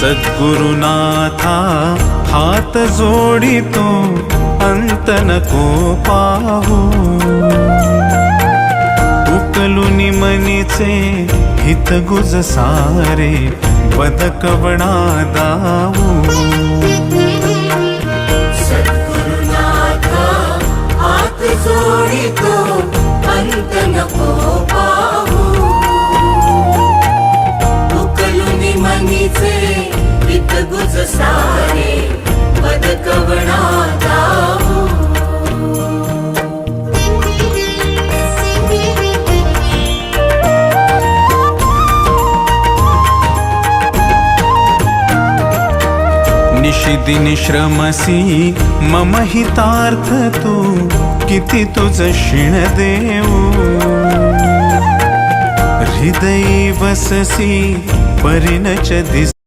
सद्गुरुनाथा हात जोडितो अंत नको पाहू उकलुनी मनीचे हित गुज सारे बदकवणा दाऊ सद्गुरुनाथा हात जोडितो अंत नको पाहू उकलुनी मनीचे हित गुज सारे बदकवणा दाऊ निशिदिनी श्रमसी मम हितार्थ तू किती तुझ शिण देऊ हृदयी वससी परिणच दिस